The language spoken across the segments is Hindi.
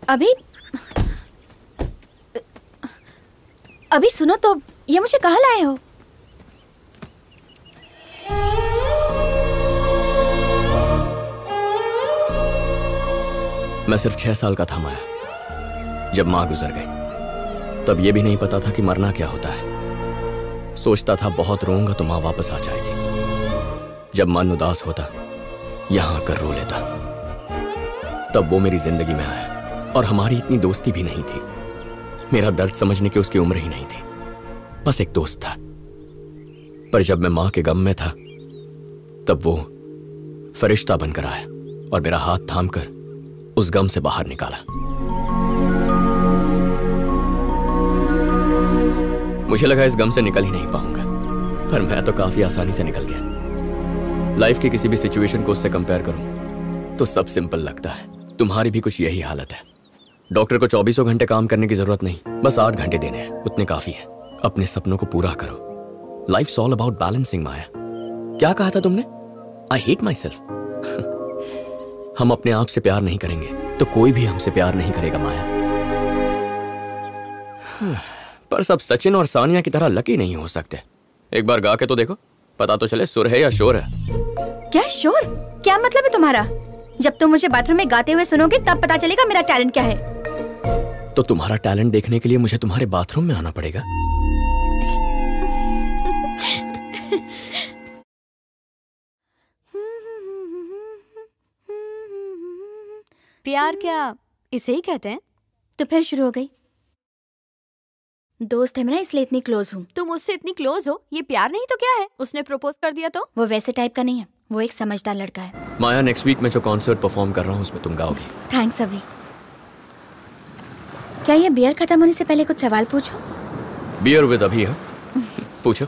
अभी अभी सुनो तो, ये मुझे कहाँ लाए हो? मैं सिर्फ 6 साल का था माया, जब माँ गुजर गई। तब ये भी नहीं पता था कि मरना क्या होता है। सोचता था बहुत रोऊंगा तो माँ वापस आ जाएगी। जब मन उदास होता, यहाँ आकर रो लेता। तब वो मेरी जिंदगी में आया और हमारी इतनी दोस्ती भी नहीं थी। मेरा दर्द समझने की उसकी उम्र ही नहीं थी, बस एक दोस्त था। पर जब मैं माँ के गम में था, तब वो फरिश्ता बनकर आया और मेरा हाथ थामकर उस गम से बाहर निकाला। मुझे लगा इस गम से निकल ही नहीं पाऊंगा, पर मैं तो काफी आसानी से निकल गया। लाइफ की किसी भी सिचुएशन को उससे कंपेयर करूं तो सब सिंपल लगता है। तुम्हारी भी कुछ यही हालत है। डॉक्टर को 24 घंटे काम करने की जरूरत नहीं, बस 8 घंटे देने हैं, उतने काफी है। अपने सपनों को पूरा करो। Life's all about balancing. Maya, क्या कहा था तुमने? I hate myself. हम अपने आप से प्यार नहीं करेंगे तो कोई भी हमसे प्यार नहीं करेगा माया। पर सब सचिन और सानिया की तरह लकी नहीं हो सकते। एक बार गा के तो देखो, पता तो चले सुर है या शोर है। क्या शोर? क्या मतलब है तुम्हारा? जब तुम मुझे बाथरूम में गाते हुए सुनोगे तब पता चलेगा मेरा टैलेंट क्या है। तो तुम्हारा टैलेंट देखने के लिए मुझे तुम्हारे बाथरूम में आना पड़ेगा। प्यार क्या इसे ही कहते हैं? तो फिर शुरू हो गई। दोस्त है मेरा, इसलिए इतनी क्लोज हूँ। तुम उससे इतनी क्लोज हो, ये प्यार नहीं तो क्या है? उसने प्रपोज कर दिया तो? वो वैसे टाइप का नहीं है, वो एक समझदार लड़का है। माया, नेक्स्ट वीक में जो कॉन्सर्ट परफॉर्म कर रहा हूँ उसमें तुम गाओगी। थैंक्स अभी। क्या ये बियर खत्म होने से पहले कुछ सवाल पूछूं? बियर विद अभी है? पूछो।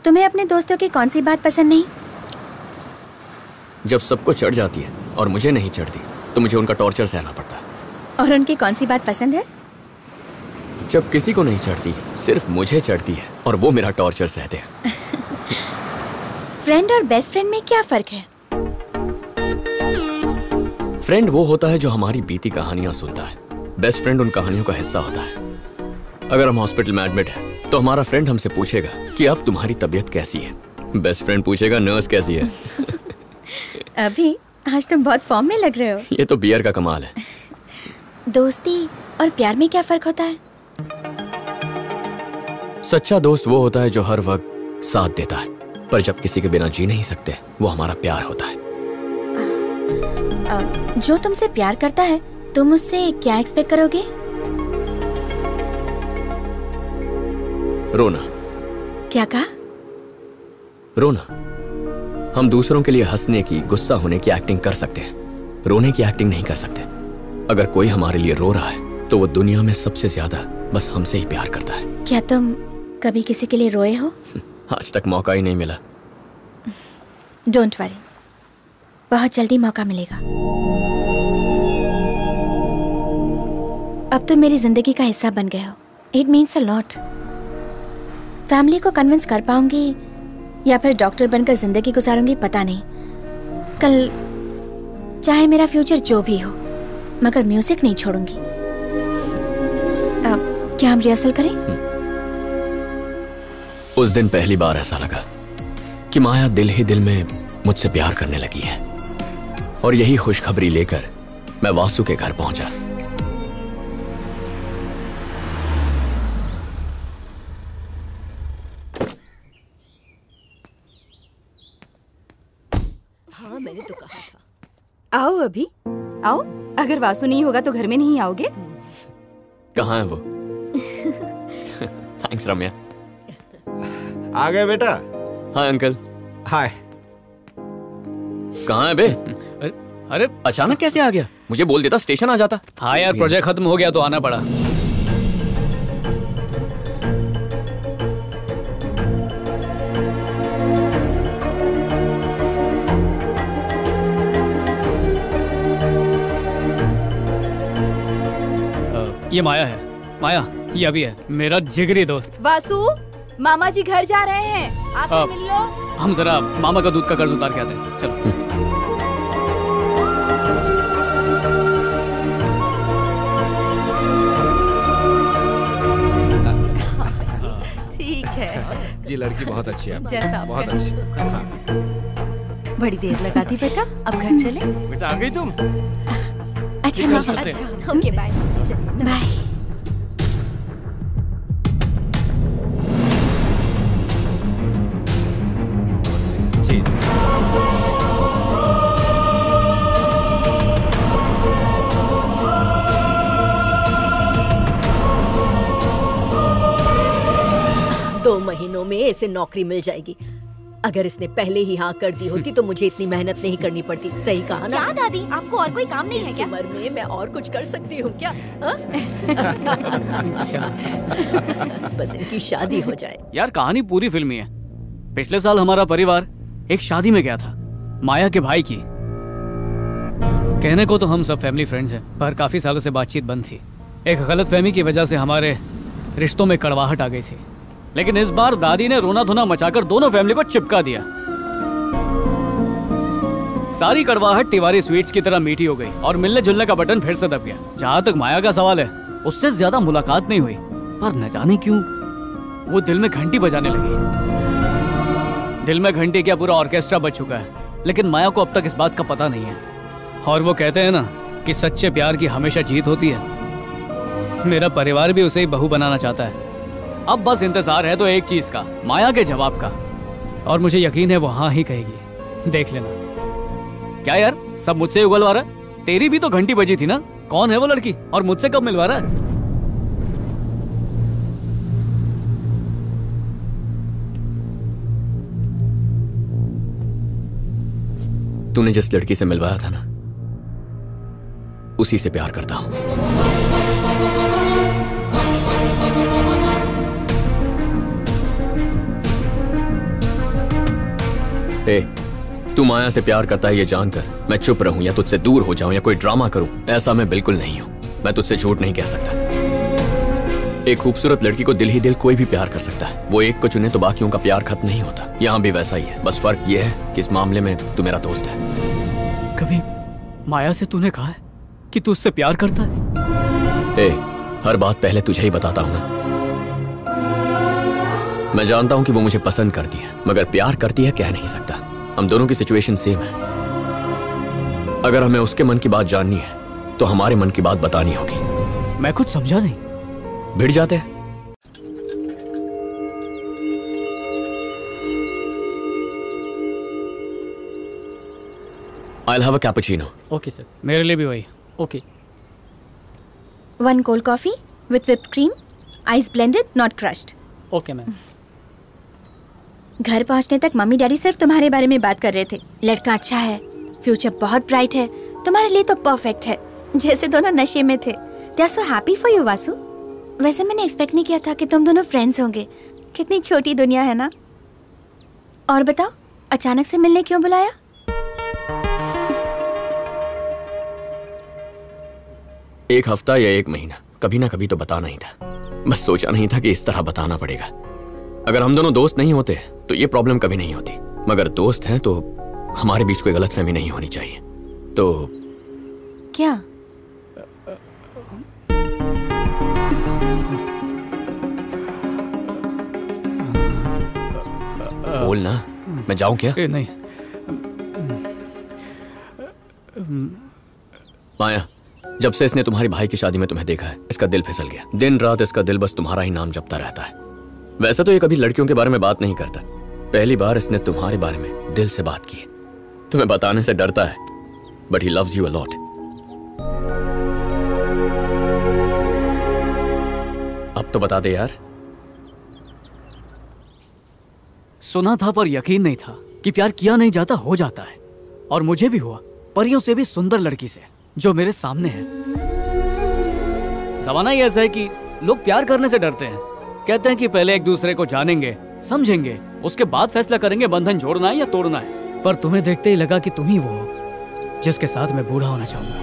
तुम्हें अपने दोस्तों की कौन सी बात पसंद नहीं? जब सबको चढ़ जाती है और मुझे नहीं चढ़ती तो मुझे उनका टॉर्चर सहना पड़ता है। और उनकी कौन सी बात पसंद है? जब किसी को नहीं चढ़ती, सिर्फ मुझे चढ़ती है और वो मेरा टॉर्चर सहते हैं। फ्रेंड और बेस्ट फ्रेंड में क्या फर्क है? फ्रेंड वो होता है जो हमारी बीती कहानियां सुनता है। बेस्ट फ्रेंड उन कहानियों का हिस्सा होता है। अगर हम हॉस्पिटल में एडमिट हैं, तो हमारा फ्रेंड हमसे पूछेगा कि अब तुम्हारी तबीयत कैसी है। बेस्ट फ्रेंड पूछेगा नर्स कैसी है। अभी आज तुम बहुत फॉर्म में लग रहे हो। ये तो बियर का कमाल है। दोस्ती और प्यार में क्या फर्क होता है? सच्चा दोस्त वो होता है जो हर वक्त साथ देता है, पर जब किसी के बिना जी नहीं सकते, वो हमारा प्यार होता है। जो तुमसे प्यार करता है, तुम उससे क्या एक्सपेक्ट करोगे? रोना। क्या कहा? रोना। हम दूसरों के लिए हंसने की, गुस्सा होने की एक्टिंग कर सकते हैं, रोने की एक्टिंग नहीं कर सकते। अगर कोई हमारे लिए रो रहा है तो वो दुनिया में सबसे ज्यादा बस हमसे ही प्यार करता है। क्या तुम कभी किसी के लिए रोए हो? आज तक मौका ही नहीं मिला। डोंट वरी, बहुत जल्दी मौका मिलेगा। अब तुम मेरी जिंदगी का हिस्सा बन गए हो। It means a lot. Family को कन्विंस कर पाऊंगी या फिर डॉक्टर बनकर जिंदगी गुजारूंगी पता नहीं। कल चाहे मेरा फ्यूचर जो भी हो, मगर म्यूजिक नहीं छोड़ूंगी। अब क्या हम रिहर्सल करें? उस दिन पहली बार ऐसा लगा कि माया दिल ही दिल में मुझसे प्यार करने लगी है। और यही खुशखबरी लेकर मैं वासु के घर पहुंचा। हाँ, मैंने तो कहा था। आओ अभी, आओ। अगर वासु नहीं होगा तो घर में नहीं आओगे? कहाँ है वो? थैंक्स रम्या। आ गए बेटा? Hi uncle. हाय। कहाँ है बे? अरे अचानक कैसे आ गया? मुझे बोल देता, स्टेशन आ जाता। हाँ यार, प्रोजेक्ट खत्म हो गया तो आना पड़ा। ये माया है। माया, ये अभी है, मेरा जिगरी दोस्त। वासु, मामा जी घर जा रहे हैं, आकर मिल लो। हम जरा मामा का दूध का कर्ज उतार के आते हैं। चलो। लड़की बहुत अच्छी है, जैसा आप बहुत कहें। अच्छी। हाँ। बड़ी देर लगा दी बेटा, अब घर चले। बेटा आ गई तुम? अच्छा मैं चलती हूँ। अच्छा ओके बाय बाय। जी। दो महीनों में इसे नौकरी मिल जाएगी। अगर इसने पहले ही हाँ कर दी होती तो मुझे इतनी मेहनत नहीं करनी पड़ती। सही कहा ना? क्या दादी, आपको और कोई काम नहीं है इस क्या? उम्र में मैं और कुछ कर सकती हूँ क्या? हाँ? बस इनकी शादी हो जाए। यार कहानी पूरी फिल्मी है। पिछले साल हमारा परिवार एक शादी में गया था, माया के भाई की। कहने को तो हम सब फैमिली फ्रेंड्स हैं, पर काफी सालों से बातचीत बंद थी। एक गलतफहमी की वजह से हमारे रिश्तों में कड़वाहट आ गई थी। लेकिन इस बार दादी ने रोना धोना मचाकर दोनों फैमिली को चिपका दिया। सारी कड़वाहट तिवारी स्वीट्स की तरह मीठी हो गई और मिलने जुलने का बटन फिर से दब गया। जहां तक माया का सवाल है, उससे ज्यादा मुलाकात नहीं हुई, पर न जाने क्यों वो दिल में घंटी बजाने लगी। दिल में घंटी क्या, पूरा ऑर्केस्ट्रा बज चुका है, लेकिन माया को अब तक इस बात का पता नहीं है। और वो कहते हैं ना कि सच्चे प्यार की हमेशा जीत होती है। मेरा परिवार भी उसे ही बहू बनाना चाहता है। अब बस इंतजार है तो एक चीज का, माया के जवाब का। और मुझे यकीन है वो हाँ ही कहेगी, देख लेना। क्या यार, सब मुझसे ही उगलवा रहा है? तेरी भी तो घंटी बजी थी ना। कौन है वो लड़की और मुझसे कब मिलवा रहा है? तूने जिस लड़की से मिलवाया था ना, उसी से प्यार करता हूं। तू माया से प्यार करता है ये जानकर मैं चुप रहूं या तुझसे दूर हो जाऊं या कोई ड्रामा करूं, ऐसा मैं बिल्कुल नहीं हूं। मैं तुझसे झूठ नहीं कह सकता। एक खूबसूरत लड़की को दिल ही दिल कोई भी प्यार कर सकता है। वो एक को चुने तो बाकियों का प्यार खत्म नहीं होता। यहां भी वैसा ही है, बस फर्क ये है कि इस मामले में तू मेरा दोस्त है। कभी माया से तूने कहा है कि तू उससे प्यार करता है? हर बात पहले तुझे ही बताता हूं ना। मैं जानता हूं कि वो मुझे पसंद करती है, मगर प्यार करती है कह नहीं सकता। हम दोनों की सिचुएशन सेम है। अगर हमें उसके मन की बात जाननी है तो हमारे मन की बात बतानी होगी। मैं कुछ समझा नहीं। भिड़ जाते हैं। I'll have a cappuccino. Okay sir. मेरे लिए भी वही। Okay. 1 cold coffee with whipped cream, ice blended, not crushed. Okay ma'am. घर पहुंचने तक मम्मी डैडी सिर्फ तुम्हारे बारे में बात कर रहे थे। लड़का अच्छा है, फ्यूचर बहुत ब्राइट है, तुम्हारे लिए तो परफेक्ट है। जैसे दोनों नशे में थे। They are so happy for you, Vasu. वैसे मैंने एक्सपेक्ट नहीं किया था कि तुम दोनों फ्रेंड्स होंगे। कितनी छोटी दुनिया है ना। और बताओ, अचानक से मिलने क्यों बुलाया? एक हफ्ता या 1 महीना, कभी ना कभी तो बताना ही था। बस सोचा नहीं था कि इस तरह बताना पड़ेगा। अगर हम दोनों दोस्त नहीं होते तो ये प्रॉब्लम कभी नहीं होती, मगर दोस्त हैं तो हमारे बीच कोई गलतफहमी नहीं होनी चाहिए। तो क्या? बोल ना, मैं जाऊं क्या? नहीं। माया, जब से इसने तुम्हारे भाई की शादी में तुम्हें देखा है, इसका दिल फिसल गया। दिन रात इसका दिल बस तुम्हारा ही नाम जपता रहता है। वैसे तो ये कभी लड़कियों के बारे में बात नहीं करता। पहली बार इसने तुम्हारे बारे में दिल से बात की है। तुम्हें बताने से डरता है, but he loves you a lot. अब तो बता दे यार। सुना था पर यकीन नहीं था कि प्यार किया नहीं जाता, हो जाता है। और मुझे भी हुआ, परियों से भी सुंदर लड़की से, जो मेरे सामने है। जमाना ही ऐसा है कि लोग प्यार करने से डरते हैं। कहते हैं कि पहले एक दूसरे को जानेंगे, समझेंगे, उसके बाद फैसला करेंगे बंधन जोड़ना है या तोड़ना है। पर तुम्हें देखते ही लगा कि तुम ही वो हो जिसके साथ मैं बूढ़ा होना चाहूंगा।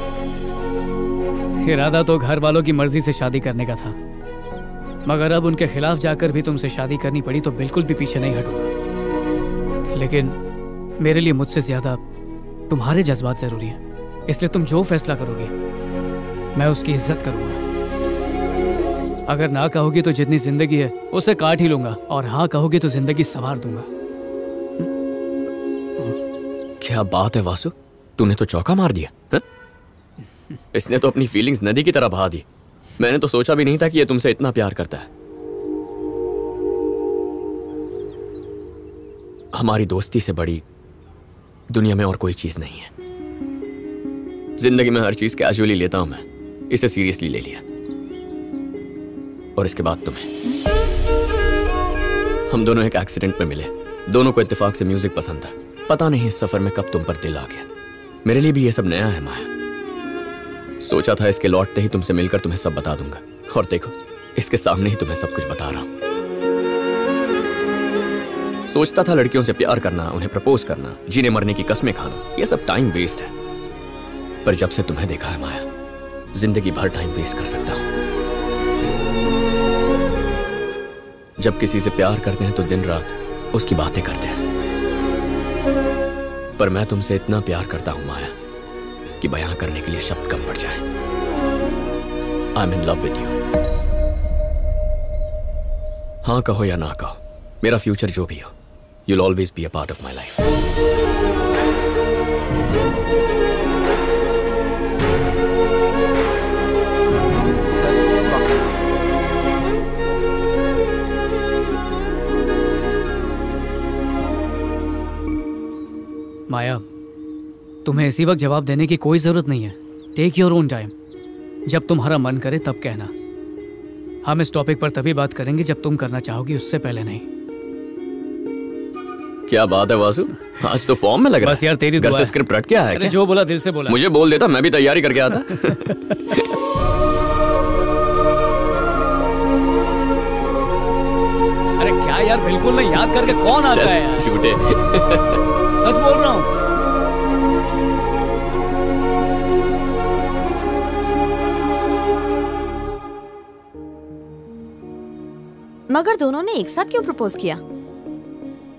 इरादा तो घर वालों की मर्जी से शादी करने का था, मगर अब उनके खिलाफ जाकर भी तुमसे शादी करनी पड़ी तो बिल्कुल भी पीछे नहीं हटूंगा। लेकिन मेरे लिए मुझसे ज्यादा तुम्हारे जज्बात जरूरी हैं, इसलिए तुम जो फैसला करोगे मैं उसकी इज्जत करूंगा। अगर ना कहोगी तो जितनी जिंदगी है उसे काट ही लूंगा, और हाँ कहोगी तो जिंदगी संवार दूंगा। क्या बात है वासु, तूने तो चौका मार दिया है? इसने तो अपनी फीलिंग्स नदी की तरह बहा दी। मैंने तो सोचा भी नहीं था कि ये तुमसे इतना प्यार करता है। हमारी दोस्ती से बड़ी दुनिया में और कोई चीज नहीं है। जिंदगी में हर चीज कैजुअली लेता हूं मैं, इसे सीरियसली ले लिया। और इसके बाद तुम्हें। हम दोनों एक एक्सीडेंट में मिले, दोनों को इत्तेफाक से म्यूजिक पसंद था। पता नहीं इस सफर में कब तुम पर दिल आ गया। मेरे लिए भी ये सब नया है माया। सोचा था इसके लौटते ही तुमसे मिलकर तुम्हें सब बता दूंगा, और देखो इसके सामने ही तुम्हें सब कुछ बता रहा हूं। सोचता था लड़कियों से प्यार करना, उन्हें प्रपोज करना, जीने मरने की कस्में खाना, ये सब टाइम वेस्ट है। पर जब से तुम्हें देखा है माया, जिंदगी भर टाइम वेस्ट कर सकता हूं। जब किसी से प्यार करते हैं तो दिन रात उसकी बातें करते हैं, पर मैं तुमसे इतना प्यार करता हूं माया कि बयां करने के लिए शब्द कम पड़ जाए। I am in love with you. हाँ कहो या ना कहो, मेरा फ्यूचर जो भी हो, you'll always be a part of my life. माया, तुम्हें इसी वक्त जवाब देने की कोई जरूरत नहीं है। Take your own time. जब तुम्हारा मन करे तब कहना। हम इस टॉपिक पर तभी बात करेंगे जब तुम करना चाहोगी, उससे पहले नहीं। क्या बात है वासु, आज तो फॉर्म में लग रहा है। बस यार तेरी घर से स्क्रिप्ट रट के आया है क्या? जो बोला दिल से बोला। मुझे बोल देता, मैं भी तैयारी करके आता। अरे क्या यार, बिल्कुल नहीं याद करके कौन आता है यार? झूठे। सच बोल रहा हूँ। मगर दोनों ने एक साथ क्यों प्रपोज किया?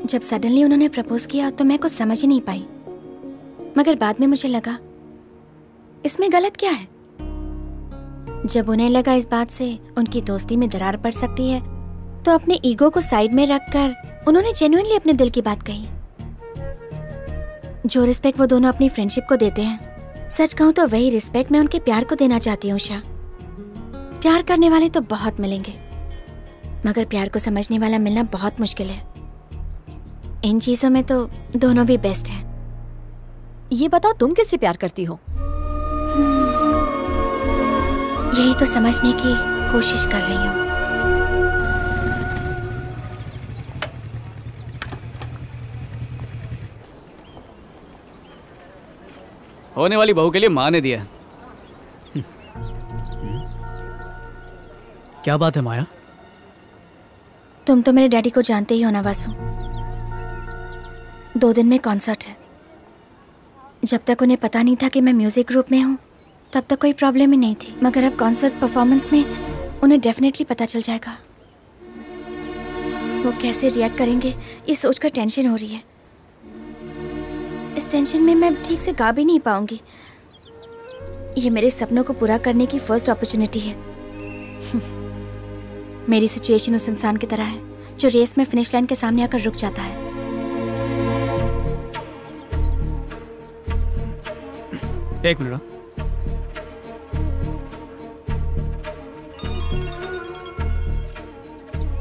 जब सडनली उन्होंने प्रपोज किया तो मैं कुछ समझ ही नहीं पाई, मगर बाद में मुझे लगा इसमें गलत क्या है। जब उन्हें लगा इस बात से उनकी दोस्ती में दरार पड़ सकती है, तो अपने ईगो को साइड में रखकर उन्होंने जेन्युइनली अपने दिल की बात कही। जो रिस्पेक्ट वो दोनों अपनी फ्रेंडशिप को देते हैं, सच कहूँ तो वही रिस्पेक्ट मैं उनके प्यार को देना चाहती हूँ। उषा, प्यार करने वाले तो बहुत मिलेंगे, मगर प्यार को समझने वाला मिलना बहुत मुश्किल है। इन चीजों में तो दोनों भी बेस्ट हैं। ये बताओ तुम किससे प्यार करती हो? यही तो समझने की कोशिश कर रही हूँ। होने वाली बहू के लिए माँ ने दिया। क्या बात है माया? तुम तो मेरे डैडी को जानते ही हो ना वासु। 2 दिन में कॉन्सर्ट है। जब तक उन्हें पता नहीं था कि मैं म्यूजिक ग्रुप में हूँ, तब तक कोई प्रॉब्लम ही नहीं थी, मगर अब कॉन्सर्ट परफॉर्मेंस में उन्हें डेफिनेटली पता चल जाएगा। वो कैसे रिएक्ट करेंगे ये सोचकर टेंशन हो रही है। इस टेंशन में मैं ठीक से गा भी नहीं पाऊंगी। ये मेरे सपनों को पूरा करने की फर्स्ट अपॉर्चुनिटी है। मेरी सिचुएशन उस इंसान की तरह है जो रेस में फिनिश लाइन के सामने आकर रुक जाता है। एक minute.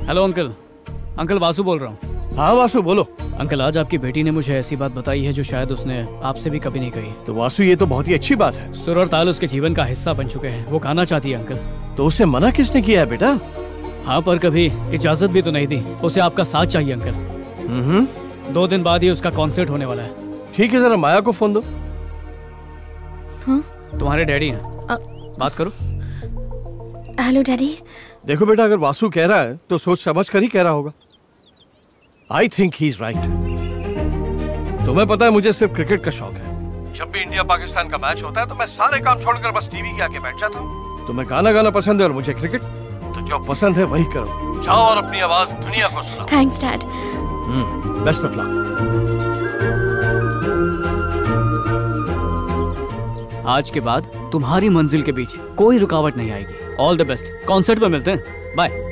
Hello uncle. Uncle Vasu बोल रहा हूँ। हाँ वासु बोलो। अंकल, आज आपकी बेटी ने मुझे ऐसी बात बताई है जो शायद उसने आपसे भी कभी नहीं कही। तो वासु ये तो बहुत ही अच्छी बात है। सुर और ताल उसके जीवन का हिस्सा बन चुके हैं। वो गाना चाहती है अंकल। तो उसे मना किसने किया है बेटा? हाँ, पर कभी इजाजत भी तो नहीं दी। उसे आपका साथ चाहिए अंकल। 2 दिन बाद ही उसका कॉन्सर्ट होने वाला है। ठीक है, जरा माया को फोन दो। हाँ? तुम्हारे डैडी हैं, बात करो। Hello daddy. देखो बेटा, अगर वासु कह रहा है तो सोच समझ कर ही कह रहा होगा। I think he is right. तुम्हें पता है मुझे सिर्फ क्रिकेट का शौक है। जब भी इंडिया पाकिस्तान का मैच होता है तो मैं सारे काम छोड़कर बस टीवी के आगे बैठ जाता हूँ। तुम्हें गाना गाना पसंद है और मुझे क्रिकेट, तो जो पसंद है वही करो। जाओ और अपनी आवाज दुनिया को सुनाओ। Thanks dad. Best of luck. आज के बाद तुम्हारी मंजिल के बीच कोई रुकावट नहीं आएगी। ऑल द बेस्ट, कॉन्सर्ट पे मिलते हैं, बाय।